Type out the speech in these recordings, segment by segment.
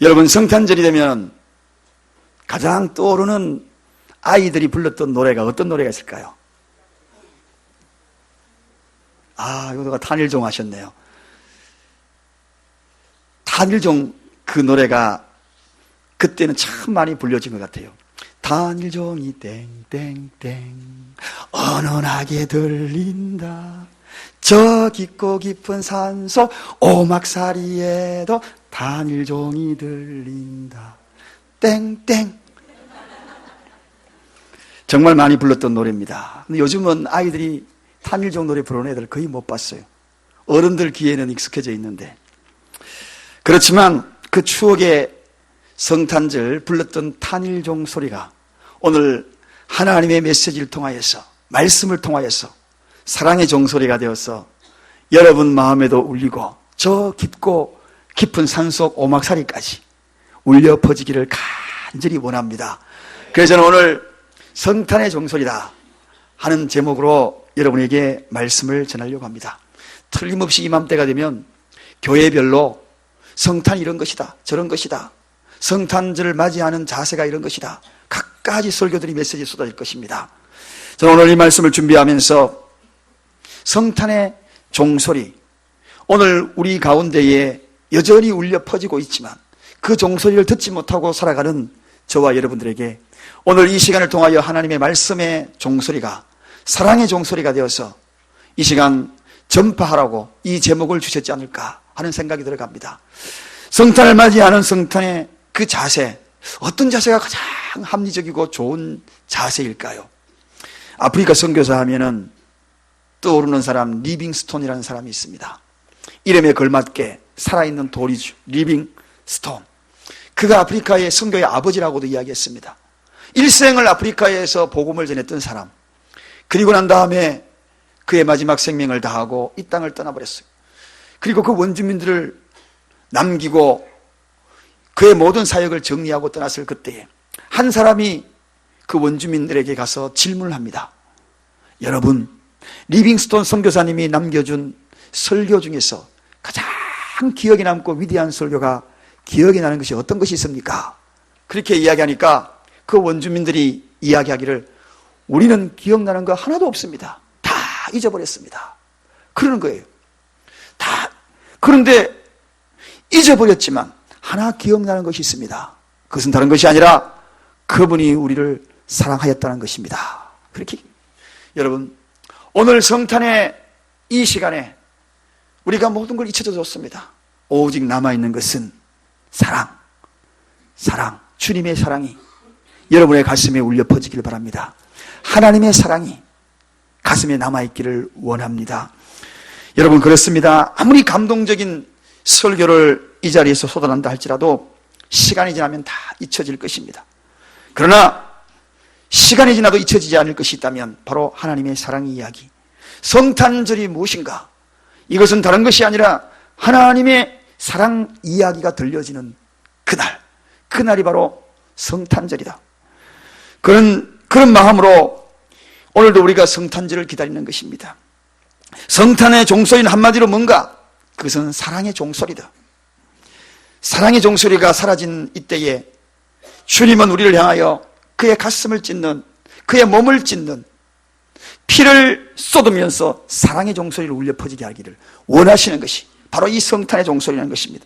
여러분, 성탄절이 되면 가장 떠오르는 아이들이 불렀던 노래가 어떤 노래가 있을까요? 이거 누가 탄일종 하셨네요. 탄일종 그 노래가 그때는 참 많이 불려진 것 같아요. 단일종이 땡땡땡 은은하게 들린다. 저 깊고 깊은 산속 오막살이에도 단일종이 들린다. 땡땡. 정말 많이 불렀던 노래입니다. 근데 요즘은 아이들이 탄일종 노래 부르는 애들 거의 못 봤어요. 어른들 귀에는 익숙해져 있는데. 그렇지만 그 추억의 성탄절 불렀던 탄일종 소리가 오늘 하나님의 메시지를 통하여서, 말씀을 통하여서 사랑의 종소리가 되어서 여러분 마음에도 울리고 저 깊고 깊은 산속 오막살이까지 울려 퍼지기를 간절히 원합니다. 그래서 저는 오늘 성탄의 종소리다 하는 제목으로 여러분에게 말씀을 전하려고 합니다. 틀림없이 이맘때가 되면 교회별로 성탄이 이런 것이다, 저런 것이다, 성탄절을 맞이하는 자세가 이런 것이다, 각가지 설교들이 메시지 쏟아질 것입니다. 저는 오늘 이 말씀을 준비하면서 성탄의 종소리, 오늘 우리 가운데에 여전히 울려 퍼지고 있지만 그 종소리를 듣지 못하고 살아가는 저와 여러분들에게 오늘 이 시간을 통하여 하나님의 말씀의 종소리가 사랑의 종소리가 되어서 이 시간 전파하라고 이 제목을 주셨지 않을까 하는 생각이 들어갑니다. 성탄을 맞이하는 성탄의 그 자세, 어떤 자세가 가장 합리적이고 좋은 자세일까요? 아프리카 선교사 하면은 떠오르는 사람, 리빙스톤이라는 사람이 있습니다. 이름에 걸맞게 살아있는 돌이죠. 리빙스톤. 그가 아프리카의 선교의 아버지라고도 이야기했습니다. 일생을 아프리카에서 복음을 전했던 사람. 그리고 난 다음에 그의 마지막 생명을 다하고 이 땅을 떠나버렸어요. 그리고 그 원주민들을 남기고 그의 모든 사역을 정리하고 떠났을 그때에 한 사람이 그 원주민들에게 가서 질문을 합니다. 여러분, 리빙스톤 선교사님이 남겨준 설교 중에서 가장 기억에 남고 위대한 설교가 기억에 나는 것이 어떤 것이 있습니까? 그렇게 이야기하니까 그 원주민들이 이야기하기를 우리는 기억나는 거 하나도 없습니다. 다 잊어버렸습니다. 그러는 거예요. 다. 그런데 잊어버렸지만 하나 기억나는 것이 있습니다. 그것은 다른 것이 아니라 그분이 우리를 사랑하였다는 것입니다. 그렇게 여러분, 오늘 성탄의 이 시간에 우리가 모든 걸 잊혀져 줬습니다. 오직 남아있는 것은 사랑, 주님의 사랑이 여러분의 가슴에 울려 퍼지기를 바랍니다. 하나님의 사랑이 가슴에 남아있기를 원합니다. 여러분, 그렇습니다. 아무리 감동적인 설교를 이 자리에서 쏟아낸다 할지라도 시간이 지나면 다 잊혀질 것입니다. 그러나 시간이 지나도 잊혀지지 않을 것이 있다면 바로 하나님의 사랑 이야기. 성탄절이 무엇인가? 이것은 다른 것이 아니라 하나님의 사랑 이야기가 들려지는 그날이 바로 성탄절이다. 그런 마음으로 오늘도 우리가 성탄절을 기다리는 것입니다. 성탄의 종소리는 한마디로 뭔가? 그것은 사랑의 종소리다. 사랑의 종소리가 사라진 이때에 주님은 우리를 향하여 그의 가슴을 찢는, 그의 몸을 찢는 피를 쏟으면서 사랑의 종소리를 울려 퍼지게 하기를 원하시는 것이 바로 이 성탄의 종소리라는 것입니다.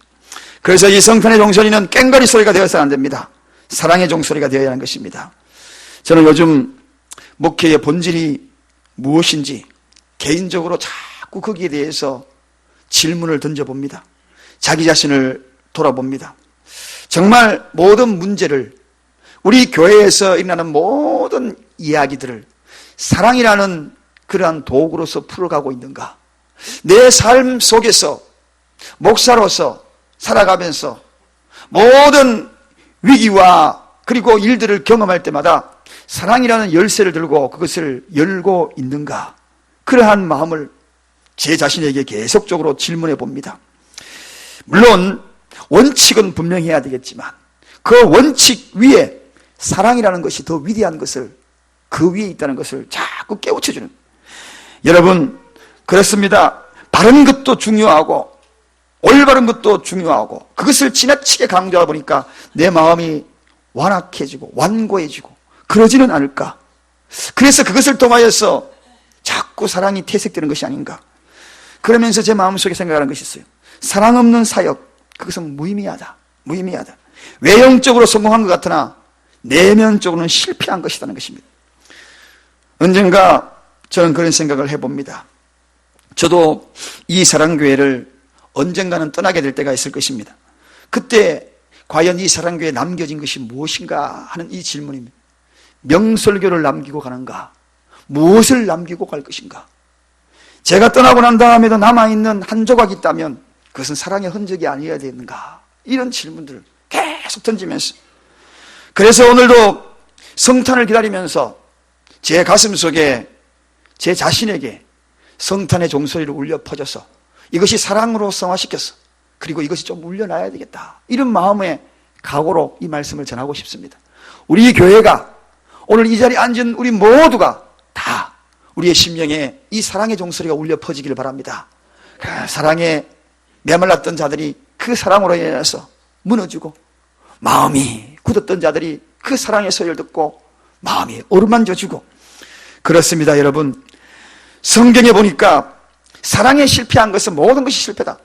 그래서 이 성탄의 종소리는 꽹과리 소리가 되어서는 안 됩니다. 사랑의 종소리가 되어야 하는 것입니다. 저는 요즘 목회의 본질이 무엇인지 개인적으로 자꾸 거기에 대해서 질문을 던져봅니다. 자기 자신을 돌아봅니다. 정말 모든 문제를, 우리 교회에서 일어나는 모든 이야기들을 사랑이라는 그러한 도구로서 풀어가고 있는가? 내 삶 속에서 목사로서 살아가면서 모든 위기와 그리고 일들을 경험할 때마다 사랑이라는 열쇠를 들고 그것을 열고 있는가? 그러한 마음을 제 자신에게 계속적으로 질문해 봅니다. 물론 원칙은 분명히 해야 되겠지만 그 원칙 위에 사랑이라는 것이 더 위대한 것을, 그 위에 있다는 것을 자꾸 깨우쳐주는, 여러분 그렇습니다. 바른 것도 중요하고 올바른 것도 중요하고 그것을 지나치게 강조하다 보니까 내 마음이 완악해지고 완고해지고 그러지는 않을까? 그래서 그것을 통하여서 자꾸 사랑이 퇴색되는 것이 아닌가? 그러면서 제 마음속에 생각하는 것이 있어요. 사랑 없는 사역, 그것은 무의미하다. 무의미하다. 외형적으로 성공한 것 같으나 내면적으로는 실패한 것이라는 것입니다. 언젠가 저는 그런 생각을 해봅니다. 저도 이 사랑교회를 언젠가는 떠나게 될 때가 있을 것입니다. 그때 과연 이 사랑교회에 남겨진 것이 무엇인가 하는 이 질문입니다. 명설교를 남기고 가는가? 무엇을 남기고 갈 것인가? 제가 떠나고 난 다음에도 남아있는 한 조각이 있다면 그것은 사랑의 흔적이 아니어야 되는가? 이런 질문들을 계속 던지면서, 그래서 오늘도 성탄을 기다리면서 제 가슴 속에 제 자신에게 성탄의 종소리를 울려 퍼져서 이것이 사랑으로 성화시켰어, 그리고 이것이 좀 울려놔야 되겠다, 이런 마음의 각오로 이 말씀을 전하고 싶습니다. 우리 교회가, 오늘 이 자리에 앉은 우리 모두가 다 우리의 심령에 이 사랑의 종소리가 울려 퍼지기를 바랍니다. 그 사랑에 메말랐던 자들이 그 사랑으로 인해서 무너지고, 마음이 굳었던 자들이 그 사랑의 소리를 듣고 마음이 어루만져지고. 그렇습니다, 여러분. 성경에 보니까 사랑에 실패한 것은 모든 것이 실패다.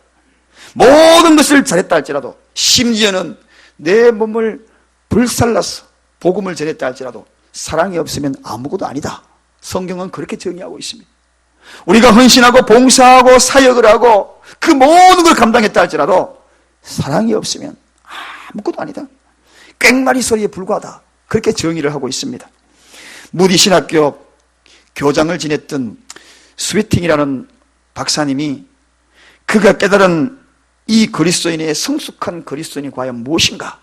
모든 것을 잘했다 할지라도, 심지어는 내 몸을 불살라서 복음을 전했다 할지라도 사랑이 없으면 아무것도 아니다. 성경은 그렇게 정의하고 있습니다. 우리가 헌신하고 봉사하고 사역을 하고 그 모든 걸 감당했다 할지라도 사랑이 없으면 아무것도 아니다. 꽹마리 소리에 불과하다. 그렇게 정의를 하고 있습니다. 무디 신학교 교장을 지냈던 스위팅이라는 박사님이 그가 깨달은 이 그리스도인의 성숙한 그리스도인이 과연 무엇인가?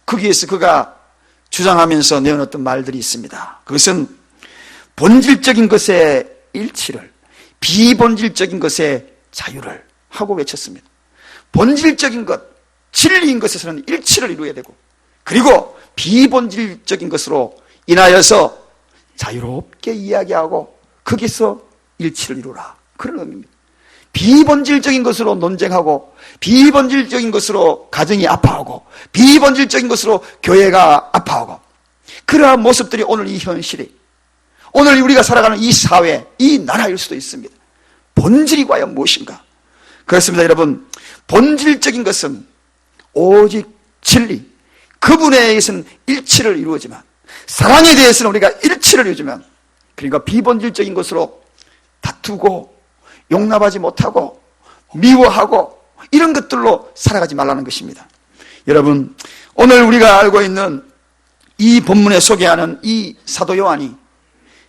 거기에서 그가 주장하면서 내어놓던 말들이 있습니다. 그것은 본질적인 것의 일치를, 비본질적인 것의 자유를 하고 외쳤습니다. 본질적인 것, 진리인 것에서는 일치를 이루어야 되고, 그리고 비본질적인 것으로 인하여서 자유롭게 이야기하고 거기서 일치를 이루라, 그런 의미입니다. 비본질적인 것으로 논쟁하고, 비본질적인 것으로 가정이 아파하고, 비본질적인 것으로 교회가 아파하고, 그러한 모습들이 오늘 이 현실이, 오늘 우리가 살아가는 이 사회, 이 나라일 수도 있습니다. 본질이 과연 무엇인가? 그렇습니다, 여러분. 본질적인 것은 오직 진리, 그분에 의해서는 일치를 이루어지만, 사랑에 대해서는 우리가 일치를 이루어지면, 그러니까 비본질적인 것으로 다투고 용납하지 못하고 미워하고 이런 것들로 살아가지 말라는 것입니다. 여러분, 오늘 우리가 알고 있는 이 본문에 소개하는 이 사도 요한이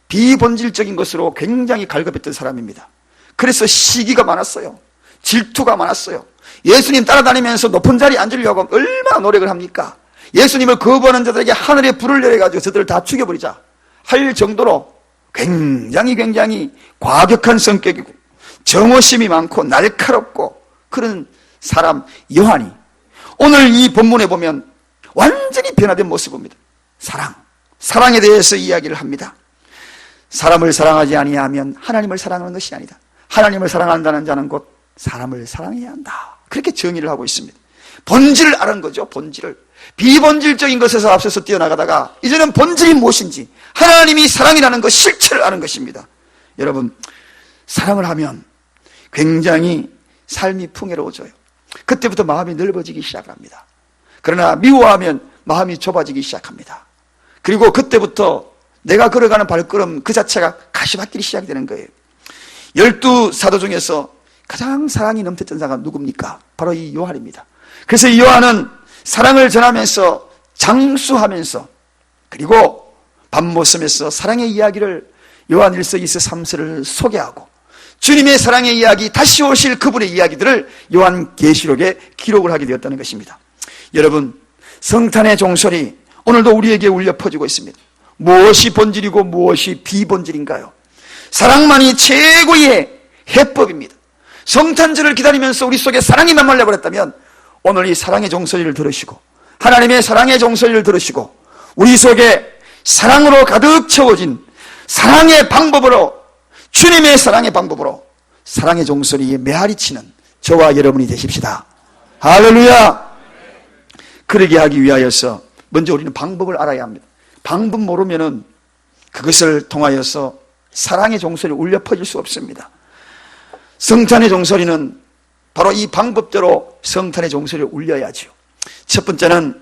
비본질적인 것으로 굉장히 갈급했던 사람입니다. 그래서 시기가 많았어요. 질투가 많았어요. 예수님 따라다니면서 높은 자리에 앉으려고 얼마나 노력을 합니까? 예수님을 거부하는 자들에게 하늘에 불을 내려가지고 저들을 다 죽여버리자 할 정도로 굉장히 과격한 성격이고 정오심이 많고 날카롭고 그런 사람 요한이 오늘 이 본문에 보면 완전히 변화된 모습입니다. 사랑에 대해서 이야기를 합니다. 사람을 사랑하지 아니하면 하나님을 사랑하는 것이 아니다. 하나님을 사랑한다는 자는 곧 사람을 사랑해야 한다. 그렇게 정의를 하고 있습니다. 본질을 아는 거죠, 본질을. 비본질적인 것에서 앞서서 뛰어나가다가 이제는 본질이 무엇인지, 하나님이 사랑이라는 것, 실체를 아는 것입니다. 여러분, 사랑을 하면 굉장히 삶이 풍요로워져요. 그때부터 마음이 넓어지기 시작합니다. 그러나 미워하면 마음이 좁아지기 시작합니다. 그리고 그때부터 내가 걸어가는 발걸음 그 자체가 가시밭길이 시작되는 거예요. 12사도 중에서 가장 사랑이 넘쳤던 자가 누굽니까? 바로 이 요한입니다. 그래서 이 요한은 사랑을 전하면서 장수하면서 그리고 밤모섬에서 사랑의 이야기를 요한 1서 2서 3서를 소개하고 주님의 사랑의 이야기, 다시 오실 그분의 이야기들을 요한 계시록에 기록을 하게 되었다는 것입니다. 여러분, 성탄의 종소리 오늘도 우리에게 울려 퍼지고 있습니다. 무엇이 본질이고 무엇이 비본질인가요? 사랑만이 최고의 해법입니다. 성탄절을 기다리면서 우리 속에 사랑이 메말려 버렸다면 오늘 이 사랑의 종소리를 들으시고 하나님의 사랑의 종소리를 들으시고 우리 속에 사랑으로 가득 채워진 사랑의 방법으로, 주님의 사랑의 방법으로 사랑의 종소리에 메아리치는 저와 여러분이 되십시다. 할렐루야. 그러게 하기 위하여서 먼저 우리는 방법을 알아야 합니다. 방법 모르면은 그것을 통하여서 사랑의 종소리 울려 퍼질 수 없습니다. 성탄의 종소리는 바로 이 방법대로 성탄의 종소리를 울려야죠. 첫 번째는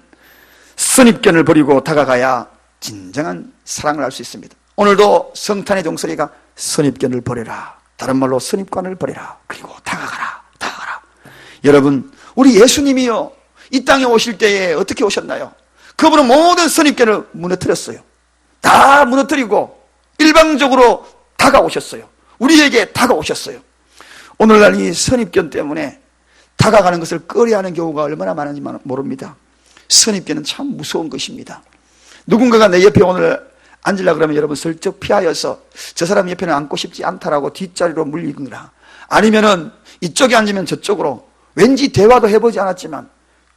선입견을 버리고 다가가야 진정한 사랑을 할 수 있습니다. 오늘도 성탄의 종소리가 선입견을 버려라, 다른 말로 선입관을 버려라, 그리고 다가가라. 여러분, 우리 예수님이요, 이 땅에 오실 때에 어떻게 오셨나요? 그분은 모든 선입견을 무너뜨렸어요. 다 무너뜨리고 일방적으로 다가오셨어요. 우리에게 다가오셨어요. 오늘날 이 선입견 때문에 다가가는 것을 꺼려하는 경우가 얼마나 많은지 모릅니다. 선입견은 참 무서운 것입니다. 누군가가 내 옆에 오늘 앉으려고 그러면 여러분 슬쩍 피하여서 저 사람 옆에는 앉고 싶지 않다라고 뒷자리로 물리거나, 아니면은 이쪽에 앉으면 저쪽으로, 왠지 대화도 해보지 않았지만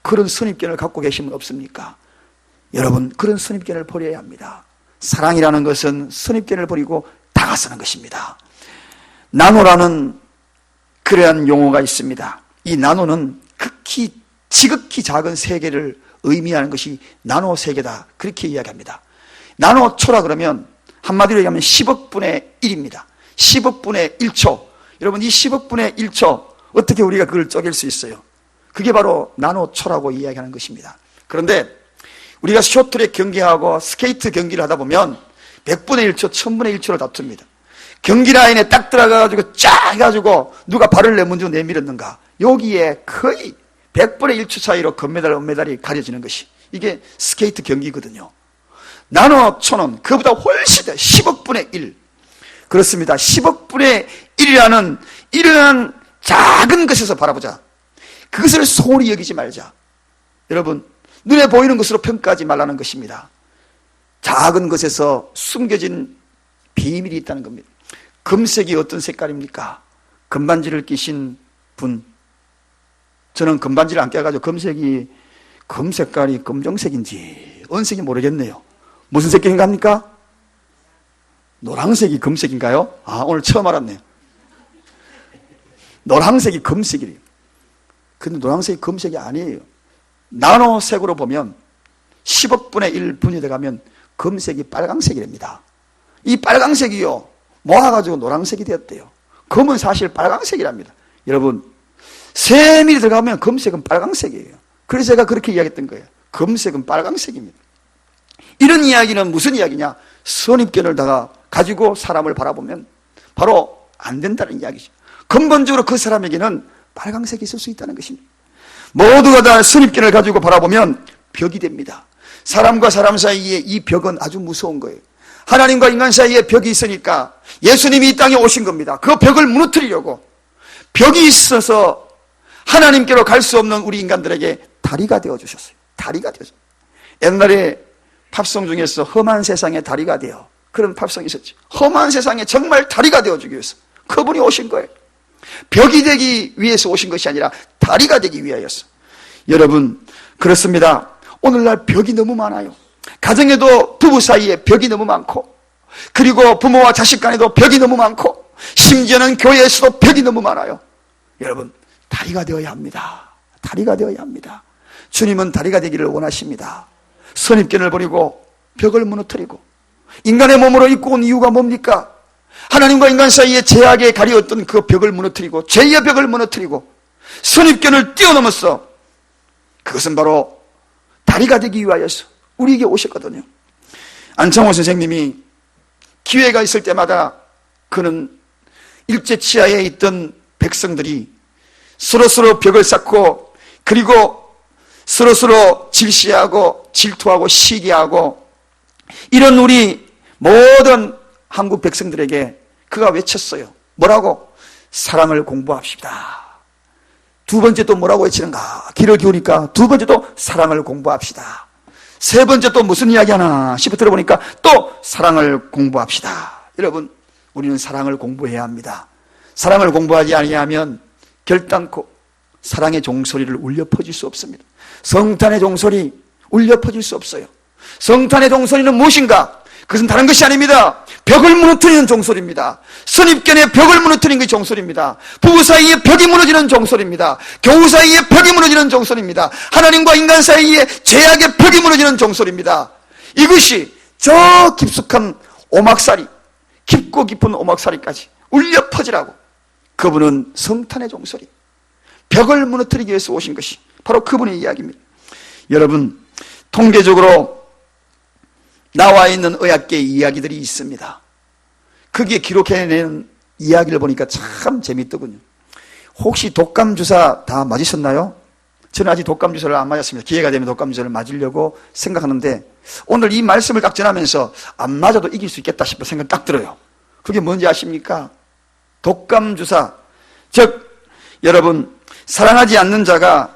그런 선입견을 갖고 계시면 없습니까? 여러분, 그런 선입견을 버려야 합니다. 사랑이라는 것은 선입견을 버리고 다가서는 것입니다. 나노라는 그러한 용어가 있습니다. 이 나노는 지극히 작은 세계를 의미하는 것이 나노 세계다, 그렇게 이야기합니다. 나노초라 그러면 한마디로 얘기하면 10억 분의 1입니다. 10억 분의 1초. 여러분, 이 10억 분의 1초 어떻게 우리가 그걸 쪼갤 수 있어요? 그게 바로 나노초라고 이야기하는 것입니다. 그런데 우리가 쇼트랙 경기하고 스케이트 경기를 하다 보면 100분의 1초, 1000분의 1초를 다툽니다. 경기 라인에 딱 들어가가지고 쫙 해가지고 누가 발을 먼저 내밀었는가, 여기에 거의 100분의 1초 차이로 금메달, 은메달이 가려지는 것이, 이게 스케이트 경기거든요. 나노초는 그보다 훨씬 더 10억 분의 1. 그렇습니다. 10억 분의 1이라는 이러한 작은 것에서 바라보자. 그것을 소홀히 여기지 말자. 여러분, 눈에 보이는 것으로 평가하지 말라는 것입니다. 작은 것에서 숨겨진 비밀이 있다는 겁니다. 금색이 어떤 색깔입니까? 금반지를 끼신 분. 저는 금반지를 안 껴가지고 금 색깔이 검정색인지 은색이 모르겠네요. 무슨 색깔인가? 노란색이 금색인가요? 아, 오늘 처음 알았네요. 노란색이 금색이래요. 근데 노란색이 금색이 아니에요. 나노색으로 보면 10억 분의 1 분이 돼가면 금색이 빨강색이랍니다. 이 빨강색이요, 모아가지고 노란색이 되었대요. 금은 사실 빨강색이랍니다. 여러분, 세밀히 들어가면 금색은 빨강색이에요. 그래서 제가 그렇게 이야기했던 거예요. 금색은 빨강색입니다. 이런 이야기는 무슨 이야기냐? 선입견을 가지고 사람을 바라보면 바로 안 된다는 이야기죠. 근본적으로 그 사람에게는 빨강색이 있을 수 있다는 것입니다. 모두가 다 선입견을 가지고 바라보면 벽이 됩니다. 사람과 사람 사이에 이 벽은 아주 무서운 거예요. 하나님과 인간 사이에 벽이 있으니까 예수님이 이 땅에 오신 겁니다. 그 벽을 무너뜨리려고. 벽이 있어서 하나님께로 갈 수 없는 우리 인간들에게 다리가 되어주셨어요. 다리가 되어서. 옛날에 팝송 중에서 험한 세상에 다리가 되어, 그런 팝송이 있었죠. 험한 세상에 정말 다리가 되어주기 위해서 그분이 오신 거예요. 벽이 되기 위해서 오신 것이 아니라 다리가 되기 위하여서. 여러분, 그렇습니다. 오늘날 벽이 너무 많아요. 가정에도 부부 사이에 벽이 너무 많고, 그리고 부모와 자식 간에도 벽이 너무 많고, 심지어는 교회에서도 벽이 너무 많아요. 여러분, 다리가 되어야 합니다. 다리가 되어야 합니다. 주님은 다리가 되기를 원하십니다. 선입견을 버리고 벽을 무너뜨리고, 인간의 몸으로 입고 온 이유가 뭡니까? 하나님과 인간 사이에 제약에 가려웠던 그 벽을 무너뜨리고, 죄의 벽을 무너뜨리고, 선입견을 뛰어넘었어. 그것은 바로 다리가 되기 위하여서 우리에게 오셨거든요. 안창호 선생님이 기회가 있을 때마다 그는 일제 치하에 있던 백성들이 서로서로 벽을 쌓고, 그리고 서로서로 질시하고 질투하고 시기하고, 이런 우리 모든 한국 백성들에게 그가 외쳤어요. 뭐라고? 사랑을 공부합시다. 두 번째 또 뭐라고 외치는가? 귀를 기울이니까 두 번째 또 사랑을 공부합시다. 세 번째 또 무슨 이야기 하나 싶어 들어보니까 또 사랑을 공부합시다. 여러분, 우리는 사랑을 공부해야 합니다. 사랑을 공부하지 아니하면 결단코 사랑의 종소리를 울려 퍼질 수 없습니다. 성탄의 종소리 울려 퍼질 수 없어요. 성탄의 종소리는 무엇인가? 그것은 다른 것이 아닙니다. 벽을 무너뜨리는 종소리입니다. 선입견의 벽을 무너뜨리는 게 종소리입니다. 부부 사이에 벽이 무너지는 종소리입니다. 교우 사이에 벽이 무너지는 종소리입니다. 하나님과 인간 사이에 죄악의 벽이 무너지는 종소리입니다. 이것이 저 깊숙한 오막살이, 깊고 깊은 오막살이까지 울려 퍼지라고 그분은 성탄의 종소리, 벽을 무너뜨리기 위해서 오신 것이 바로 그분의 이야기입니다. 여러분, 통계적으로 나와 있는 의학계의 이야기들이 있습니다. 거기에 기록해낸 이야기를 보니까 참 재밌더군요. 혹시 독감주사 다 맞으셨나요? 저는 아직 독감주사를 안 맞았습니다. 기회가 되면 독감주사를 맞으려고 생각하는데 오늘 이 말씀을 딱 전하면서 안 맞아도 이길 수 있겠다 싶은 생각이 딱 들어요. 그게 뭔지 아십니까? 독감주사, 즉 여러분, 사랑하지 않는 자가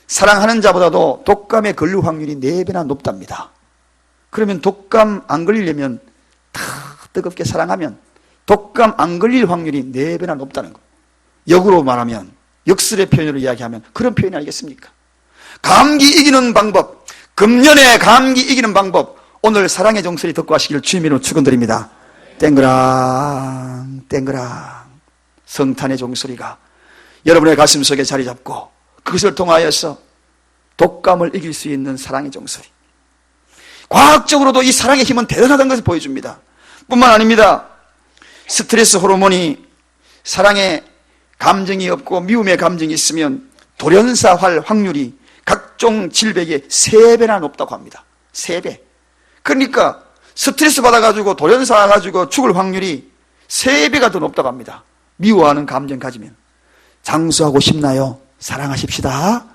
사랑하는 자보다도 독감에 걸릴 확률이 4배나 높답니다. 그러면 독감 안 걸리려면 다 뜨겁게 사랑하면 독감 안 걸릴 확률이 4배나 높다는 거. 역으로 말하면, 역설의 표현으로 이야기하면 그런 표현이 아니겠습니까? 감기 이기는 방법, 금년에 감기 이기는 방법, 오늘 사랑의 종소리 듣고 하시기를 주님의 이름으로 축원드립니다. 땡그랑 땡그랑 성탄의 종소리가 여러분의 가슴 속에 자리 잡고 그것을 통하여서 독감을 이길 수 있는 사랑의 종소리. 과학적으로도 이 사랑의 힘은 대단하다는 것을 보여줍니다. 뿐만 아닙니다. 스트레스 호르몬이 사랑의 감정이 없고 미움의 감정이 있으면 돌연사할 확률이 각종 질병의 3배나 높다고 합니다. 3배. 그러니까 스트레스 받아가지고 돌연사가지고 죽을 확률이 3배가 더 높다고 합니다. 미워하는 감정 가지면. 장수하고 싶나요? 사랑하십시다.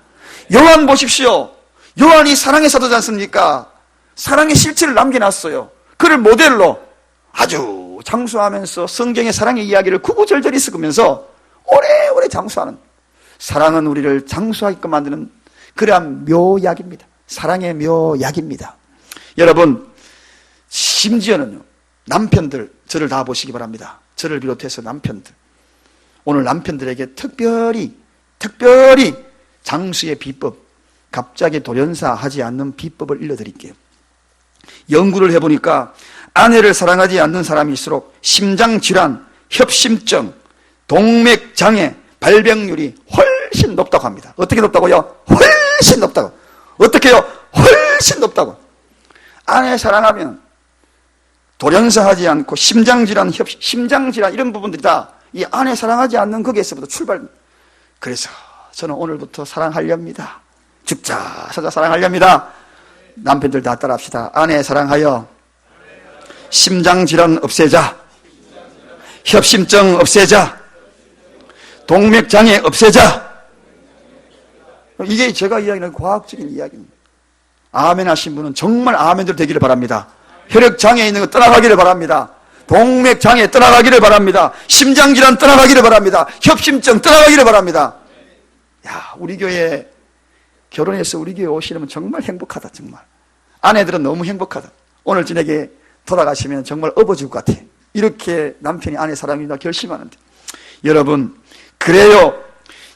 요한 보십시오. 요한이 사랑의 사도지 않습니까? 사랑의 실체를 남겨놨어요. 그를 모델로 아주 장수하면서 성경의 사랑의 이야기를 구구절절히 섞으면서 오래오래 장수하는, 사랑은 우리를 장수하게끔 만드는 그러한 묘약입니다. 사랑의 묘약입니다. 여러분, 심지어는요, 남편들, 저를 다 보시기 바랍니다. 저를 비롯해서 남편들, 오늘 남편들에게 특별히 장수의 비법, 갑자기 돌연사하지 않는 비법을 일러드릴게요. 연구를 해보니까 아내를 사랑하지 않는 사람일수록 심장질환, 협심증, 동맥장애 발병률이 훨씬 높다고 합니다. 어떻게 높다고요? 훨씬 높다고. 어떻게요? 훨씬 높다고. 아내 사랑하면 돌연사하지 않고 심장질환, 심장질환 이런 부분들이 다 이 아내 사랑하지 않는 거기에서부터 출발. 그래서 저는 오늘부터 사랑하렵니다. 죽자 사자 사랑하렵니다. 남편들 다 따라합시다. 아내 사랑하여 심장질환 없애자, 협심증 없애자, 동맥장애 없애자. 이게 제가 이야기하는 과학적인 이야기입니다. 아멘 하신 분은 정말 아멘대로 되기를 바랍니다. 혈액장애 있는 거 떠나가기를 바랍니다. 동맥장애 떠나가기를 바랍니다. 심장질환 떠나가기를 바랍니다. 협심증 떠나가기를 바랍니다. 야, 우리 교회 결혼해서 우리 교회 오시려면 정말 행복하다. 정말 아내들은 너무 행복하다. 오늘 저녁에 돌아가시면 정말 업어 죽을 것 같아. 이렇게 남편이 아내 사랑이다 결심하는데, 여러분, 그래요.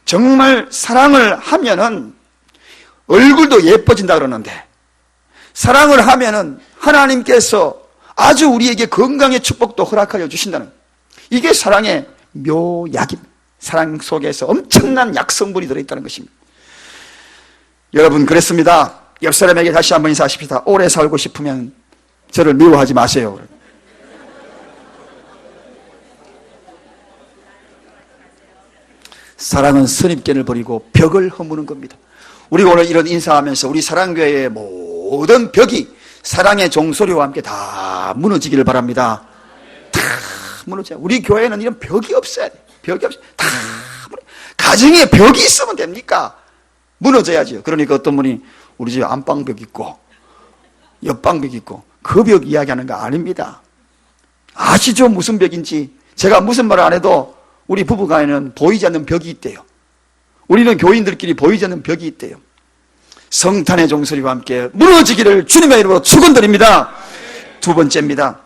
정말 사랑을 하면은 얼굴도 예뻐진다 그러는데, 사랑을 하면은 하나님께서 아주 우리에게 건강의 축복도 허락하여 주신다는, 이게 사랑의 묘약입니다. 사랑 속에서 엄청난 약성분이 들어있다는 것입니다. 여러분, 그랬습니다. 옆 사람에게 다시 한번 인사하십시다. 오래 살고 싶으면 저를 미워하지 마세요. 사랑은 선입견을 버리고 벽을 허무는 겁니다. 우리가 오늘 이런 인사하면서 우리 사랑교회의 모든 벽이 사랑의 종소리와 함께 다 무너지기를 바랍니다. 다 무너져. 우리 교회는 이런 벽이 없어야 돼. 벽이 없어. 다 가정에 벽이 있으면 됩니까? 무너져야죠. 그러니까 어떤 분이 우리 집 안방벽 있고 옆방벽 있고 그 벽 이야기하는 거 아닙니다. 아시죠? 무슨 벽인지. 제가 무슨 말을 안 해도 우리 부부간에는 보이지 않는 벽이 있대요. 우리는 교인들끼리 보이지 않는 벽이 있대요. 성탄의 종소리와 함께 무너지기를 주님의 이름으로 축원드립니다. 두 번째입니다.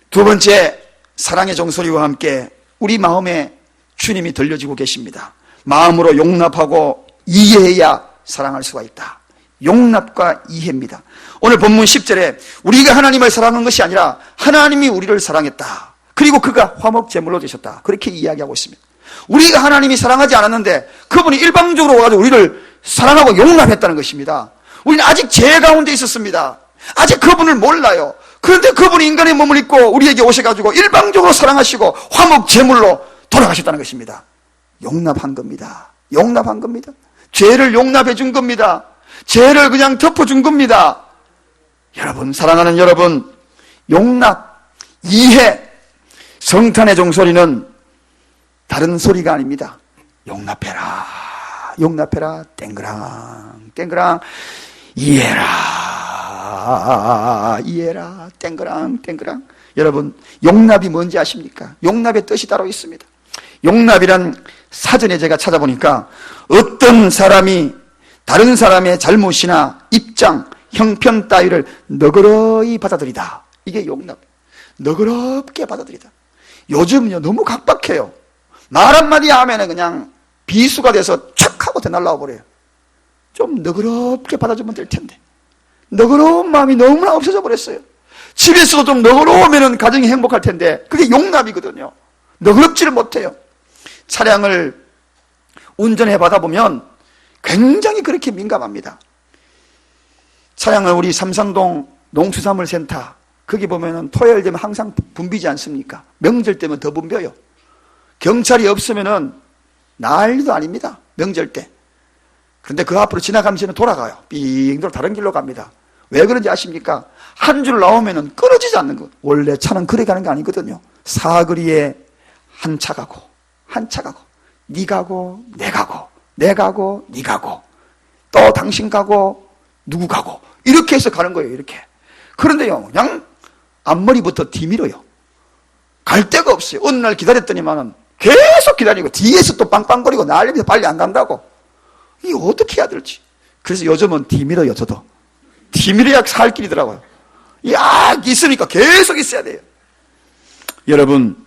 두 번째, 사랑의 종소리와 함께 우리 마음에 주님이 들려주고 계십니다. 마음으로 용납하고 이해해야 사랑할 수가 있다. 용납과 이해입니다. 오늘 본문 10절에 우리가 하나님을 사랑한 것이 아니라 하나님이 우리를 사랑했다. 그리고 그가 화목 제물로 되셨다. 그렇게 이야기하고 있습니다. 우리가 하나님이 사랑하지 않았는데 그분이 일방적으로 와가지고 우리를 사랑하고 용납했다는 것입니다. 우리는 아직 죄 가운데 있었습니다. 아직 그분을 몰라요. 그런데 그분이 인간의 몸을 입고 우리에게 오셔가지고 일방적으로 사랑하시고 화목 제물로 돌아가셨다는 것입니다. 용납한 겁니다. 용납한 겁니다. 죄를 용납해 준 겁니다. 죄를 그냥 덮어준 겁니다. 여러분, 사랑하는 여러분, 용납, 이해, 성탄의 종소리는 다른 소리가 아닙니다. 용납해라, 용납해라, 땡그랑, 땡그랑, 이해라, 이해라, 땡그랑, 땡그랑. 여러분, 용납이 뭔지 아십니까? 용납의 뜻이 따로 있습니다. 용납이란 사전에 제가 찾아보니까 어떤 사람이 다른 사람의 잘못이나 입장, 형편 따위를 너그러이 받아들이다. 이게 용납. 너그럽게 받아들이다. 요즘은요, 너무 각박해요. 말 한마디 하면은 그냥 비수가 돼서 촥 하고 더 날라와 버려요. 좀 너그럽게 받아주면 될 텐데. 너그러운 마음이 너무나 없어져 버렸어요. 집에서도 좀 너그러우면은 가정이 행복할 텐데, 그게 용납이거든요. 너그럽지를 못해요. 차량을 운전해 받아 보면 굉장히 그렇게 민감합니다. 차량을 우리 삼산동 농수산물센터, 거기 보면은 토요일 되면 항상 붐비지 않습니까? 명절 때면 더 붐벼요. 경찰이 없으면은 난리도 아닙니다. 명절 때. 그런데 그 앞으로 지나가면서 돌아가요. 빙 돌아 다른 길로 갑니다. 왜 그런지 아십니까? 한 줄 나오면은 끊어지지 않는 거. 원래 차는 그래 가는 게 아니거든요. 사거리에 한 차 가고, 한 차 가고, 니 가고, 내 가고, 내 가고, 니 가고, 또 당신 가고, 누구 가고, 이렇게 해서 가는 거예요, 이렇게. 그런데요, 그냥 앞머리부터 뒤밀어요. 갈 데가 없어요. 어느 날 기다렸더니만은 계속 기다리고, 뒤에서 또 빵빵거리고 난리면서 빨리 안 간다고. 이게 어떻게 해야 될지. 그래서 요즘은 뒤밀어요, 저도. 뒤밀어야 살 길이더라고요. 야, 있으니까 계속 있어야 돼요. 여러분,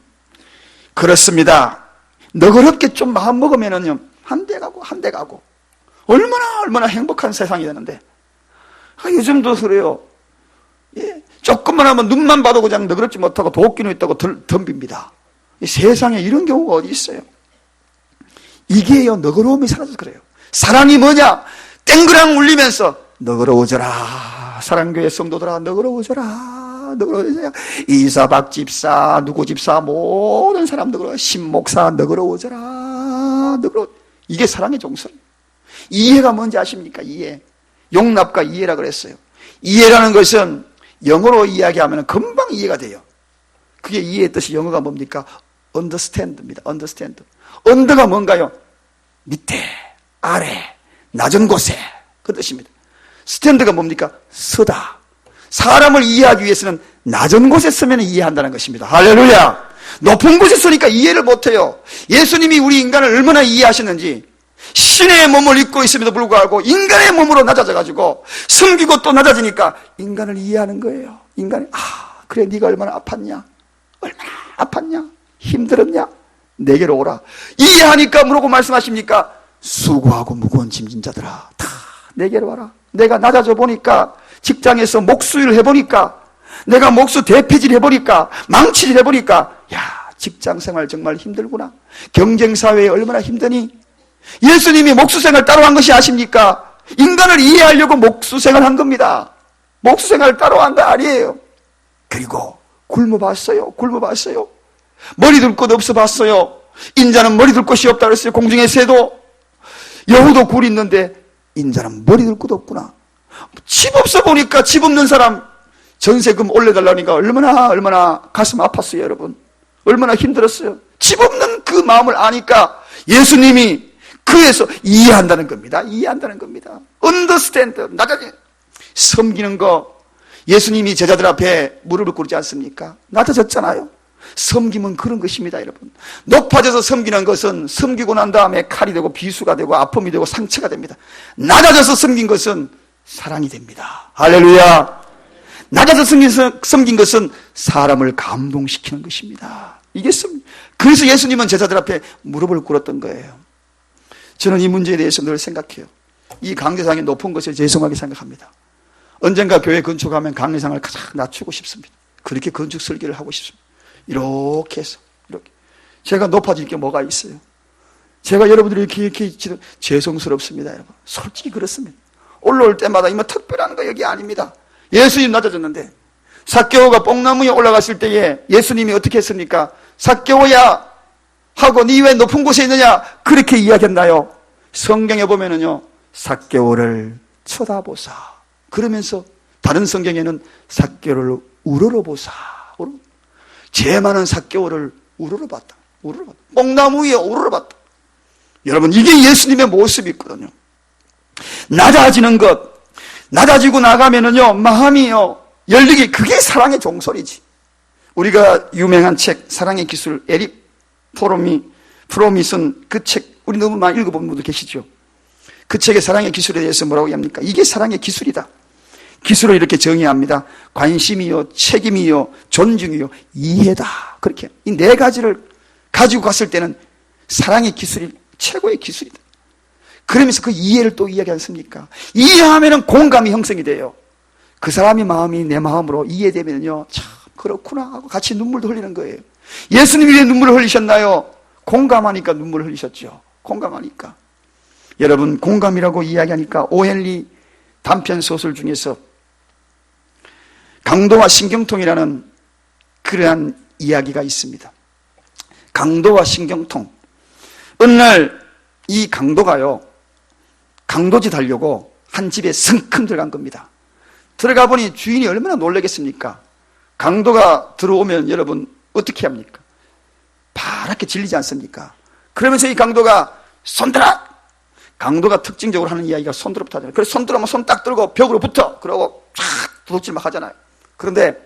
그렇습니다. 너그럽게 좀 마음 먹으면은요, 한 대 가고, 한 대 가고. 얼마나 행복한 세상이 되는데. 요즘도 그래요. 예, 조금만 하면 눈만 봐도 그냥 너그럽지 못하고 도끼는 있다고 덤빕니다. 이 세상에 이런 경우가 어디 있어요? 이게요, 너그러움이 사라져서 그래요. 사랑이 뭐냐? 땡그랑 울리면서 너그러워져라. 사랑교회 성도들아, 너그러워져라. 너그러워져라. 이사박 집사, 누구 집사, 모든 사람 너그러워. 신목사 너그러워져라. 너그러워. 이게 사랑의 종소리. 이해가 뭔지 아십니까? 이해. 용납과 이해라 그랬어요. 이해라는 것은 영어로 이야기하면 금방 이해가 돼요. 그게 이해의 뜻이 영어가 뭡니까? understand입니다. understand. under가 뭔가요? 밑에, 아래, 낮은 곳에. 그 뜻입니다. stand가 뭡니까? 서다. 사람을 이해하기 위해서는 낮은 곳에 서면 이해한다는 것입니다. 할렐루야. 높은 곳에 서니까 이해를 못해요. 예수님이 우리 인간을 얼마나 이해하셨는지, 신의 몸을 입고 있음에도 불구하고 인간의 몸으로 낮아져가지고 섬기고 또 낮아지니까 인간을 이해하는 거예요. 인간이, 그래, 네가 얼마나 아팠냐? 얼마나 아팠냐? 힘들었냐? 내게로 오라. 이해하니까 뭐라고 말씀하십니까? 수고하고 무거운 짐진 자들아, 다 내게로 와라. 내가 낮아져 보니까, 직장에서 목수일 해보니까, 내가 목수 대패질 해보니까, 망치질 해보니까, 야, 직장생활 정말 힘들구나. 경쟁사회에 얼마나 힘드니? 예수님이 목수생활 따로 한 것이 아십니까? 인간을 이해하려고 목수생활 한 겁니다. 목수생활 따로 한 거 아니에요. 그리고 굶어봤어요. 굶어봤어요. 머리 둘 곳 없어 봤어요. 인자는 머리 둘 곳이 없다 그랬어요. 공중의 새도. 여우도 굴 있는데 인자는 머리 둘 곳 없구나. 집 없어 보니까 집 없는 사람 전세금 올려달라니까 얼마나 가슴 아팠어요, 여러분. 얼마나 힘들었어요. 집 없는 그 마음을 아니까 예수님이 그에서 이해한다는 겁니다. 이해한다는 겁니다. understand. 낮아지. 섬기는 거. 예수님이 제자들 앞에 무릎을 꿇지 않습니까? 낮아졌잖아요. 섬김은 그런 것입니다, 여러분. 높아져서 섬기는 것은 섬기고 난 다음에 칼이 되고 비수가 되고 아픔이 되고 상처가 됩니다. 낮아져서 섬긴 것은 사랑이 됩니다. 할렐루야. 낮아서 섬긴 것은 사람을 감동시키는 것입니다. 이게 그래서 예수님은 제자들 앞에 무릎을 꿇었던 거예요. 저는 이 문제에 대해서 늘 생각해요. 이 강대상이 높은 것을 죄송하게 생각합니다. 언젠가 교회 건축하면 강대상을 가장 낮추고 싶습니다. 그렇게 건축 설계를 하고 싶습니다. 이렇게 해서 이렇게. 제가 높아질 게 뭐가 있어요? 제가 여러분들이 이렇게 죄송스럽습니다, 여러분. 솔직히 그렇습니다. 올라올 때마다 뭐 특별한 거 여기 아닙니다. 예수님 낮아졌는데 삭개오가 뽕나무에 올라갔을 때에 예수님이 어떻게 했습니까? 삭개오야 하고 니 왜 높은 곳에 있느냐? 그렇게 이야기했나요? 성경에 보면은요, 삭개오를 쳐다보사. 그러면서 다른 성경에는 삭개오를 우러러보사. 죄 많은 삭개오를 우러러봤다. 뽕나무 위에 우러러봤다. 여러분, 이게 예수님의 모습이 있거든요. 낮아지는 것, 낮아지고 나가면은요, 마음이요, 열리기, 그게 사랑의 종소리지. 우리가 유명한 책, 사랑의 기술, 에릭 프롬이 쓴 그 책, 우리 너무 많이 읽어본 분들 계시죠? 그 책의 사랑의 기술에 대해서 뭐라고 합니까? 이게 사랑의 기술이다. 기술을 이렇게 정의합니다. 관심이요, 책임이요, 존중이요, 이해다. 그렇게. 이 네 가지를 가지고 갔을 때는 사랑의 기술이 최고의 기술이다. 그러면서 그 이해를 또 이야기하지 않습니까? 이해하면은 공감이 형성이 돼요. 그 사람의 마음이 내 마음으로 이해되면요, 참, 그렇구나 하고 같이 눈물도 흘리는 거예요. 예수님이 왜 눈물을 흘리셨나요? 공감하니까 눈물을 흘리셨죠. 공감하니까. 여러분, 공감이라고 이야기하니까 오헨리 단편 소설 중에서 강도와 신경통이라는 그러한 이야기가 있습니다. 강도와 신경통. 어느 날 이 강도가요, 강도짓 하려고 한 집에 성큼 들어간 겁니다. 들어가 보니 주인이 얼마나 놀라겠습니까? 강도가 들어오면 여러분 어떻게 합니까? 파랗게 질리지 않습니까? 그러면서 이 강도가 손들어! 강도가 특징적으로 하는 이야기가 손들어부터 하잖아요. 그래서 손들어면 손 딱 들고 벽으로 붙어. 그러고 쫙 도둑질 막 하잖아요. 그런데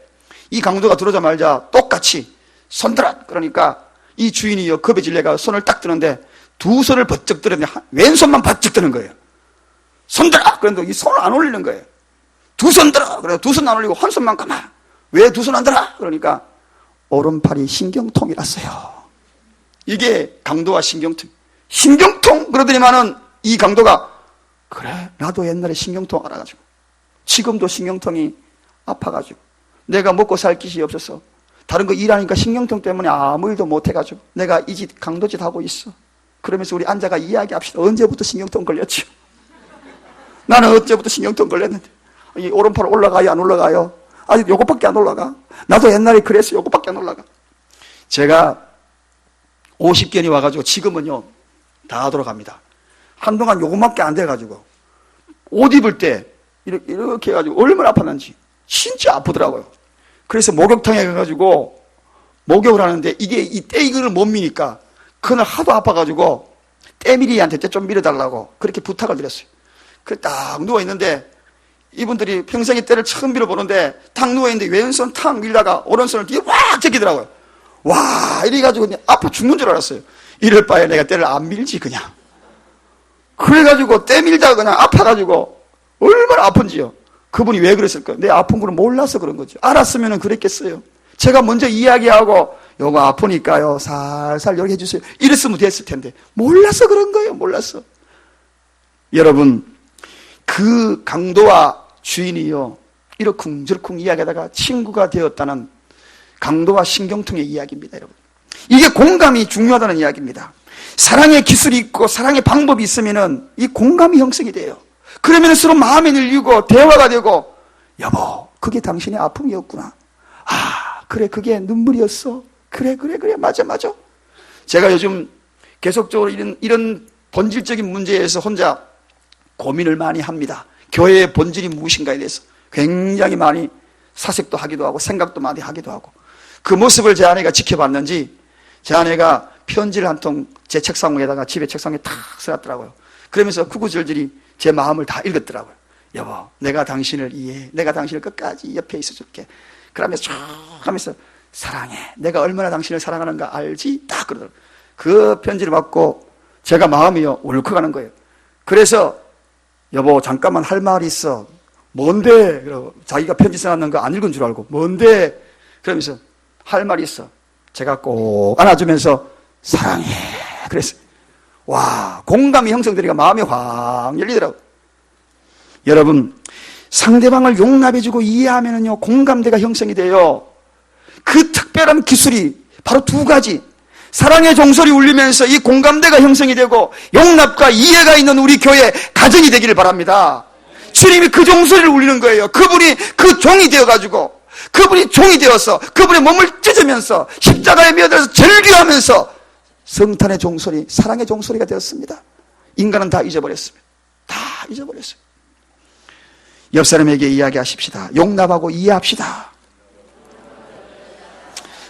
이 강도가 들어오자마자 똑같이 손들어! 그러니까 이 주인이 겁에 질려가 손을 딱 드는데 두 손을 버쩍 들었는데 왼손만 바쩍 드는 거예요. 손들어! 그런데 이 손을 안 올리는 거예요. 두 손 들어! 그래서 두 손 안 올리고 한 손만 감아. 왜 두 손 안 들어? 그러니까 오른팔이 신경통이랐어요. 이게 강도와 신경통. 신경통! 그러더니만은 이 강도가 그래, 나도 옛날에 신경통 알아가지고 지금도 신경통이 아파가지고 내가 먹고 살 길이 없어서 다른 거 일하니까 신경통 때문에 아무 일도 못해가지고 내가 이 집 강도짓 하고 있어. 그러면서 우리 앉아가 이야기합시다. 언제부터 신경통 걸렸죠? 나는 어제부터 신경통 걸렸는데 이 오른팔 올라가요, 안 올라가요? 아직 요것밖에 안 올라가. 나도 옛날에 그랬어. 요것밖에 안 올라가. 제가 50견이 와가지고 지금은요 다 돌아갑니다. 한동안 요것밖에 안 돼가지고 옷 입을 때 이렇게 해가지고 얼마나 아팠는지 진짜 아프더라고요. 그래서 목욕탕에 가가지고 목욕을 하는데 이게 이 떼이거를 못 미니까 그날 하도 아파가지고 때밀이한테 때 좀 밀어달라고 그렇게 부탁을 드렸어요. 그래 딱 누워있는데 이분들이 평생에 때를 처음 밀어보는데 탁 누워있는데 왼손 탁 밀다가 오른손을 뒤에 확 제끼더라고요. 와, 이래가지고 그냥 아파 죽는 줄 알았어요. 이럴 바에 내가 때를 안 밀지 그냥. 그래가지고 때 밀다가 그냥 아파가지고 얼마나 아픈지요. 그분이 왜 그랬을까요? 내 아픈 거는 몰라서 그런 거죠. 알았으면 그랬겠어요. 제가 먼저 이야기하고 요거 아프니까요 살살 이렇게 해주세요 이랬으면 됐을 텐데 몰라서 그런 거예요. 몰라서. 여러분, 그 강도와 주인이요 이러쿵저러쿵 이야기하다가 친구가 되었다는 강도와 신경통의 이야기입니다. 여러분, 이게 공감이 중요하다는 이야기입니다. 사랑의 기술이 있고 사랑의 방법이 있으면은 이 공감이 형성이 돼요. 그러면 서로 마음이 늘리고 대화가 되고 여보 그게 당신의 아픔이었구나. 아 그래 그게 눈물이었어. 그래 맞아. 제가 요즘 계속적으로 이런 본질적인 문제에서 혼자 고민을 많이 합니다. 교회의 본질이 무엇인가에 대해서 굉장히 많이 사색도 하기도 하고 생각도 많이 하기도 하고 그 모습을 제 아내가 지켜봤는지 제 아내가 편지를 한 통 제 책상 위에다가 집에 책상에 탁 써놨더라고요. 그러면서 구구절절히 제 마음을 다 읽었더라고요. 여보 내가 당신을 이해해. 내가 당신을 끝까지 옆에 있어줄게. 그러면서 쭉 하면서 사랑해. 내가 얼마나 당신을 사랑하는가 알지? 딱 그러더라고요. 그 편지를 받고 제가 마음이요 울컥하는 거예요. 그래서 여보 잠깐만 할 말이 있어. 뭔데? 자기가 편지 써놨는 거 안 읽은 줄 알고 뭔데? 그러면서 할 말이 있어. 제가 꼭 안아주면서 사랑해. 그랬어요. 와, 공감이 형성되니까 마음이 확 열리더라고요. 여러분, 상대방을 용납해주고 이해하면요, 공감대가 형성이 돼요. 그 특별한 기술이 바로 두 가지. 사랑의 종소리 울리면서 이 공감대가 형성이 되고 용납과 이해가 있는 우리 교회 가정이 되기를 바랍니다. 주님이 그 종소리를 울리는 거예요. 그분이 그 종이 되어가지고, 그분이 종이 되어서 그분의 몸을 찢으면서 십자가에 매달려서 절규하면서 성탄의 종소리, 사랑의 종소리가 되었습니다. 인간은 다 잊어버렸습니다. 다 잊어버렸어요. 옆 사람에게 이야기하십시다. 용납하고 이해합시다.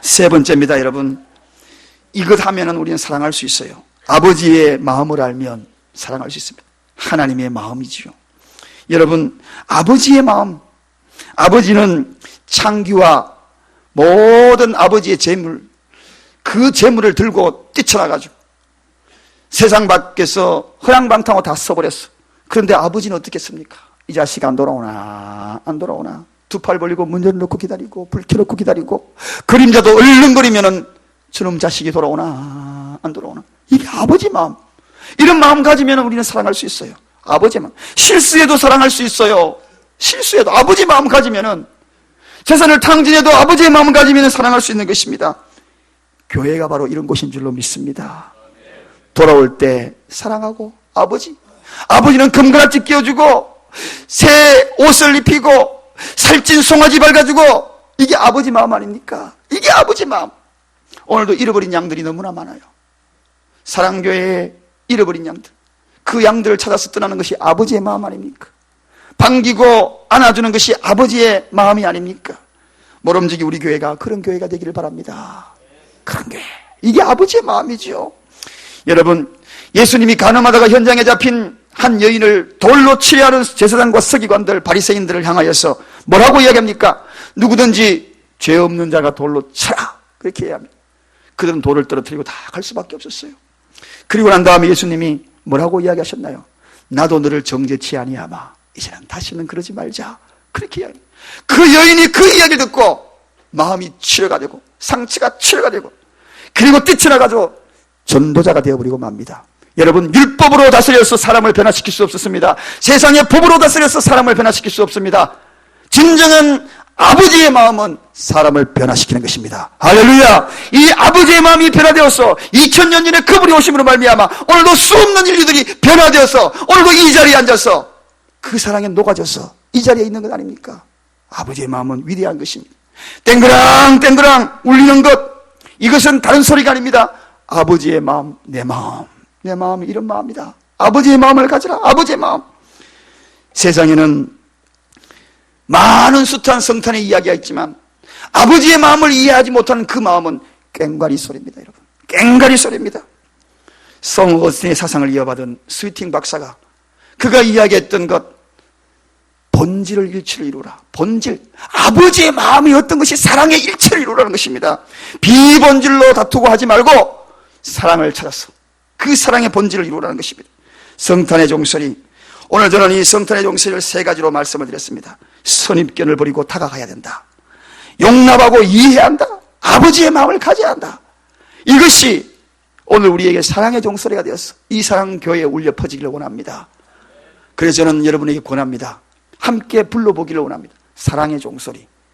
세 번째입니다, 여러분. 이것 하면은 우리는 사랑할 수 있어요. 아버지의 마음을 알면 사랑할 수 있습니다. 하나님의 마음이지요. 여러분, 아버지의 마음. 아버지는 창기와 모든 아버지의 재물, 그 재물을 들고 뛰쳐나가지고 세상 밖에서 허랑방탕하고 다 써버렸어. 그런데 아버지는 어떻겠습니까? 이 자식 안 돌아오나, 안 돌아오나. 두 팔 벌리고 문 열어놓고 기다리고 불 켜놓고 기다리고 그림자도 얼른거리면은 저놈 자식이 돌아오나, 안 돌아오나. 이게 아버지 마음. 이런 마음 가지면 우리는 사랑할 수 있어요. 아버지 마음. 실수해도 사랑할 수 있어요. 실수해도 아버지 마음 가지면은, 재산을 탕진해도 아버지의 마음을 가지면 사랑할 수 있는 것입니다. 교회가 바로 이런 곳인 줄로 믿습니다. 돌아올 때 사랑하고, 아버지는 금가락지 끼워주고 새 옷을 입히고 살찐 송아지발 가지고, 이게 아버지 마음 아닙니까? 이게 아버지 마음. 오늘도 잃어버린 양들이 너무나 많아요. 사랑교회에 잃어버린 양들, 그 양들을 찾아서 떠나는 것이 아버지의 마음 아닙니까? 반기고 안아주는 것이 아버지의 마음이 아닙니까? 모름지기 우리 교회가 그런 교회가 되기를 바랍니다. 그런 교회, 이게 아버지의 마음이지요. 여러분, 예수님이 간음하다가 현장에 잡힌 한 여인을 돌로 치려 하는 제사장과 서기관들, 바리새인들을 향하여서 뭐라고 이야기합니까? 누구든지 죄 없는 자가 돌로 쳐라, 그렇게 이야기합니다. 그들은 돌을 떨어뜨리고 다 갈 수밖에 없었어요. 그리고 난 다음에 예수님이 뭐라고 이야기하셨나요? 나도 너를 정죄치 아니하마, 이제는 다시는 그러지 말자, 그렇게 이야기합니다. 그 여인이 그 이야기를 듣고 마음이 치료가 되고 상처가 치료가 되고, 그리고 뛰쳐나가서 전도자가 되어버리고 맙니다. 여러분, 율법으로 다스려서 사람을 변화시킬 수 없었습니다. 세상의 법으로 다스려서 사람을 변화시킬 수 없습니다. 진정한 아버지의 마음은 사람을 변화시키는 것입니다. 할렐루야! 이 아버지의 마음이 변화되어서 2000년 전에 그분이 오심으로 말미암아 오늘도 수없는 인류들이 변화되어서 오늘도 이 자리에 앉아서 그 사랑에 녹아져서 이 자리에 있는 것 아닙니까? 아버지의 마음은 위대한 것입니다. 땡그랑 땡그랑 울리는 것, 이것은 다른 소리가 아닙니다. 아버지의 마음, 내 마음이 이런 마음이다. 아버지의 마음을 가지라. 아버지의 마음. 세상에는 많은 숱한 성탄의 이야기가 있지만 아버지의 마음을 이해하지 못하는 그 마음은 꽹과리 소리입니다. 여러분, 꽹과리 소리입니다. 성 어거스틴의 사상을 이어받은 스위팅 박사가, 그가 이야기했던 것, 본질을 일치를 이루라. 본질, 아버지의 마음이 어떤 것이 사랑의 일치를 이루라는 것입니다. 비본질로 다투고 하지 말고 사랑을 찾아서 그 사랑의 본질을 이루라는 것입니다. 성탄의 종소리, 오늘 저는 이 성탄의 종소리를 세 가지로 말씀을 드렸습니다. 선입견을 버리고 다가가야 된다. 용납하고 이해해야 한다. 아버지의 마음을 가져야 한다. 이것이 오늘 우리에게 사랑의 종소리가 되어서 이 사랑 교회에 울려 퍼지기를 원합니다. 그래서 저는 여러분에게 권합니다. 함께 불러보기를 원합니다. 사랑의 종소리.